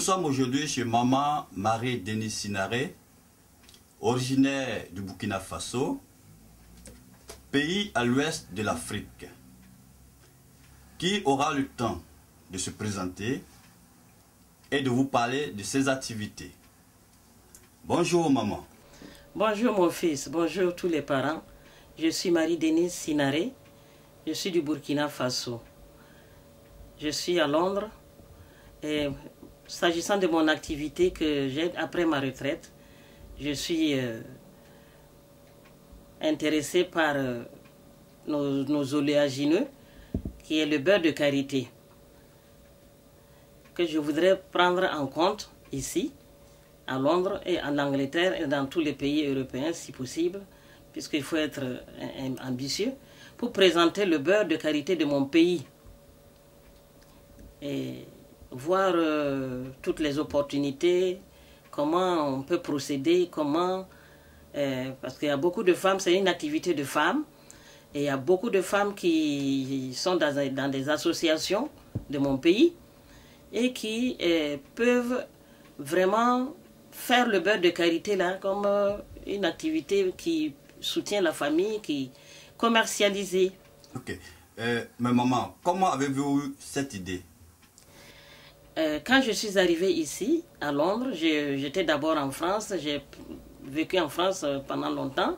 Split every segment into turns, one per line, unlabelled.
Nous sommes aujourd'hui chez Maman Marie-Denise Sinaré, originaire du Burkina Faso, pays à l'ouest de l'Afrique, qui aura le temps de se présenter et de vous parler de ses activités. Bonjour maman.
Bonjour mon fils, bonjour tous les parents. Je suis Marie-Denise Sinaré, je suis du Burkina Faso. Je suis à Londres et s'agissant de mon activité que j'ai après ma retraite, je suis intéressée par nos oléagineux, qui est le beurre de karité, que je voudrais prendre en compte ici, à Londres et en Angleterre et dans tous les pays européens si possible, puisqu'il faut être ambitieux, pour présenter le beurre de karité de mon pays et voir toutes les opportunités, comment on peut procéder, comment... parce qu'il y a beaucoup de femmes, c'est une activité de femmes, et il y a beaucoup de femmes qui sont dans des associations de mon pays et qui peuvent vraiment faire le beurre de karité là comme une activité qui soutient la famille, qui commercialisée.
Ok. Mais maman, comment avez-vous eu cette idée?
Quand je suis arrivée ici, à Londres, j'étais d'abord en France, j'ai vécu en France pendant longtemps.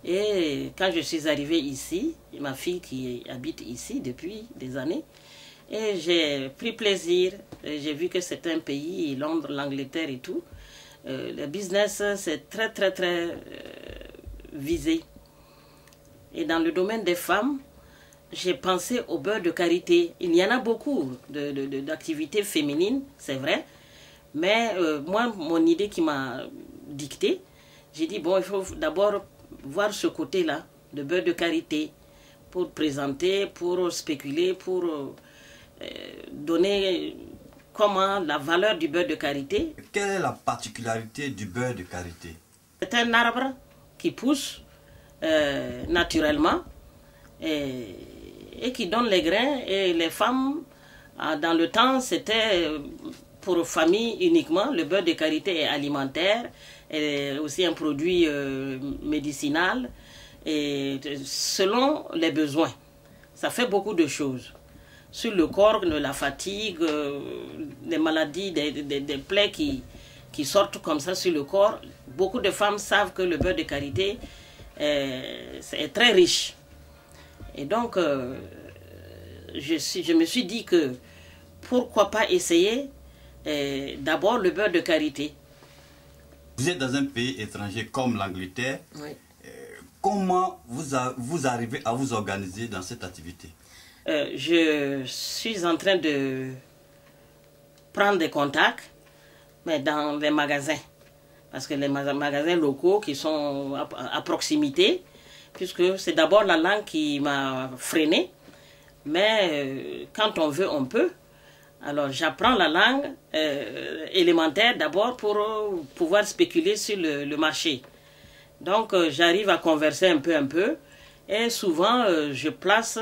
Et quand je suis arrivée ici, ma fille qui habite ici depuis des années, et j'ai pris plaisir, j'ai vu que c'est un pays, Londres, l'Angleterre et tout, le business c'est très visé. Et dans le domaine des femmes, j'ai pensé au beurre de karité. Il y en a beaucoup d'activités féminines, c'est vrai, mais moi, mon idée qui m'a dicté, j'ai dit, bon, il faut d'abord voir ce côté-là, de beurre de karité, pour présenter, pour spéculer, pour donner comment la valeur du beurre de karité.
Quelle est la particularité du beurre de karité?
C'est un arbre qui pousse naturellement et qui donne les grains. Et les femmes, dans le temps, c'était pour famille uniquement. Le beurre de karité est alimentaire, et aussi un produit médicinal, et selon les besoins. Ça fait beaucoup de choses. Sur le corps, la fatigue, les maladies, des plaies qui sortent comme ça sur le corps. Beaucoup de femmes savent que le beurre de karité est très riche. Et donc, je me suis dit que pourquoi pas essayer d'abord le beurre de karité.
Vous êtes dans un pays étranger comme l'Angleterre.
Oui.
Comment vous arrivez à vous organiser dans cette activité?
Je suis en train de prendre des contacts, mais dans les magasins. Parce que les magasins locaux qui sont à proximité, puisque c'est d'abord la langue qui m'a freiné. Mais quand on veut, on peut. Alors j'apprends la langue élémentaire d'abord pour pouvoir spéculer sur le marché. Donc j'arrive à converser un peu. Et souvent je place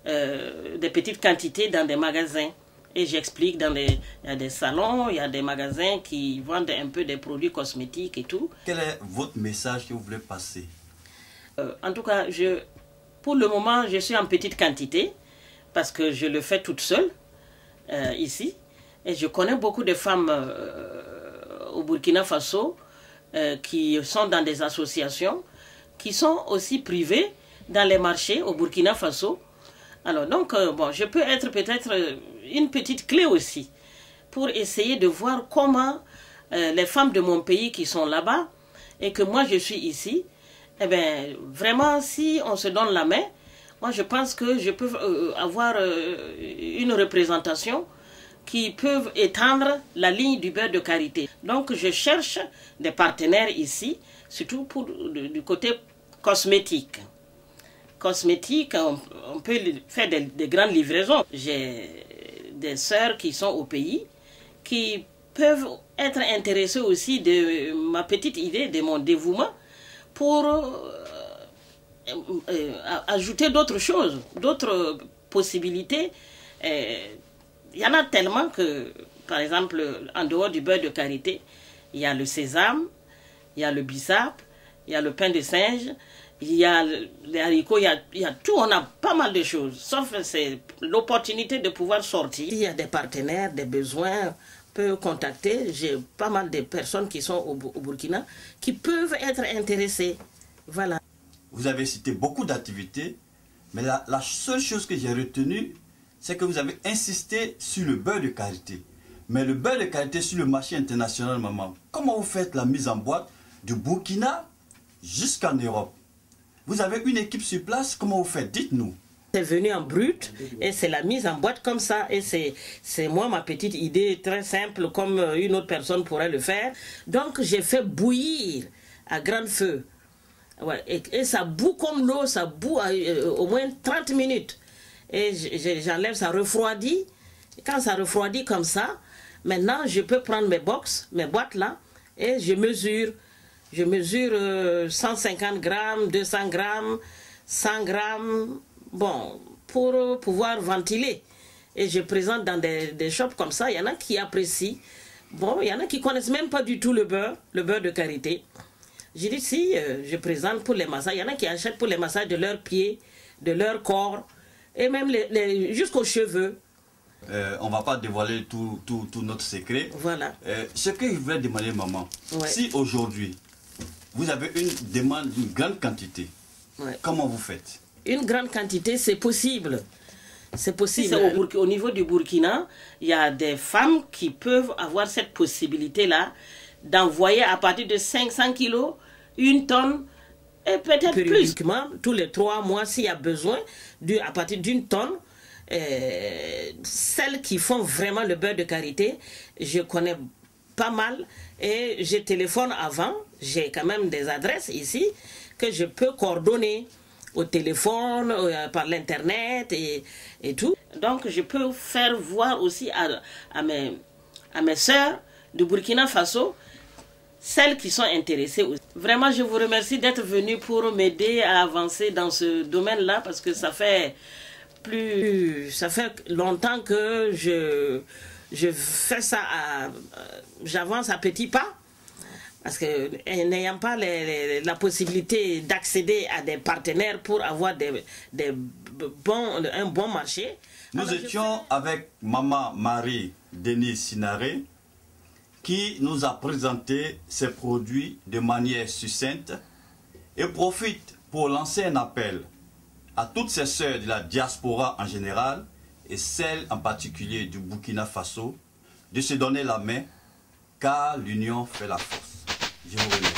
des petites quantités dans des magasins. Et j'explique, il y a des salons, il y a des magasins qui vendent un peu des produits cosmétiques et tout.
Quel est votre message que vous voulez passer?
En tout cas, pour le moment, je suis en petite quantité parce que je le fais toute seule ici. Et je connais beaucoup de femmes au Burkina Faso qui sont dans des associations, qui sont aussi privées dans les marchés au Burkina Faso. Alors donc, bon, je peux être peut-être une petite clé aussi pour essayer de voir comment les femmes de mon pays qui sont là-bas et que moi je suis ici, eh bien, vraiment, si on se donne la main, moi je pense que je peux avoir une représentation qui peut étendre la ligne du beurre de karité. Donc je cherche des partenaires ici, surtout du côté cosmétique. Cosmétique, on peut faire des grandes livraisons. J'ai des sœurs qui sont au pays, qui peuvent être intéressées aussi de ma petite idée, de mon dévouement, pour ajouter d'autres choses, d'autres possibilités. Il y en a tellement que par exemple, en dehors du beurre de karité, il y a le sésame, il y a le bissap, il y a le pain de singe, il y a les haricots, il y a tout, on a pas mal de choses. Sauf c'est l'opportunité de pouvoir sortir. Il y a des partenaires, des besoins, peut contacter. J'ai pas mal de personnes qui sont au Burkina qui peuvent être intéressées. Voilà.
Vous avez cité beaucoup d'activités, mais la seule chose que j'ai retenue, c'est que vous avez insisté sur le beurre de karité. Mais le beurre de karité sur le marché international, maman, comment vous faites la mise en boîte du Burkina jusqu'en Europe? Vous avez une équipe sur place, comment vous faites? Dites-nous.
C'est venu en brut et c'est la mise en boîte comme ça. Et c'est moi, ma petite idée très simple, comme une autre personne pourrait le faire. Donc j'ai fait bouillir à grand feu. Ouais, et ça bout comme l'eau, ça bout au moins 30 minutes. Et j'enlève, ça refroidit. Et quand ça refroidit comme ça, maintenant je peux prendre mes boîtes là, et je mesure. Je mesure 150 grammes, 200 grammes, 100 grammes, bon, pour pouvoir ventiler. Et je présente dans des shops comme ça, il y en a qui apprécient. Bon, il y en a qui ne connaissent même pas du tout le beurre de karité. J'ai dit si, je présente pour les massages. Il y en a qui achètent pour les massages de leurs pieds, de leur corps, et même jusqu'aux cheveux.
On ne va pas dévoiler tout notre secret.
Voilà.
Ce que je voulais demander, maman,
ouais.
Si aujourd'hui, vous avez une demande d'une grande quantité,
ouais.
Comment vous faites?
Une grande quantité, c'est possible. C'est possible.
Au niveau du Burkina, il y a des femmes qui peuvent avoir cette possibilité-là d'envoyer à partir de 500 kilos, 1 tonne et peut-être plus.
Tous les 3 mois, s'il y a besoin, à partir d'1 tonne, celles qui font vraiment le beurre de karité, je connais pas mal et je téléphone avant. J'ai quand même des adresses ici que je peux coordonner au téléphone, par l'internet et tout.
Donc je peux faire voir aussi à mes sœurs du Burkina Faso, celles qui sont intéressées aussi. Vraiment, je vous remercie d'être venu pour m'aider à avancer dans ce domaine-là parce que ça fait
longtemps que je fais ça, j'avance à petits pas. Parce que n'ayant pas la possibilité d'accéder à des partenaires pour avoir un bon marché.
Nous étions avec Maman Marie-Denise Sinaré qui nous a présenté ses produits de manière succincte et profite pour lancer un appel à toutes ces sœurs de la diaspora en général et celles en particulier du Burkina Faso de se donner la main car l'union fait la force. Je vous remercie.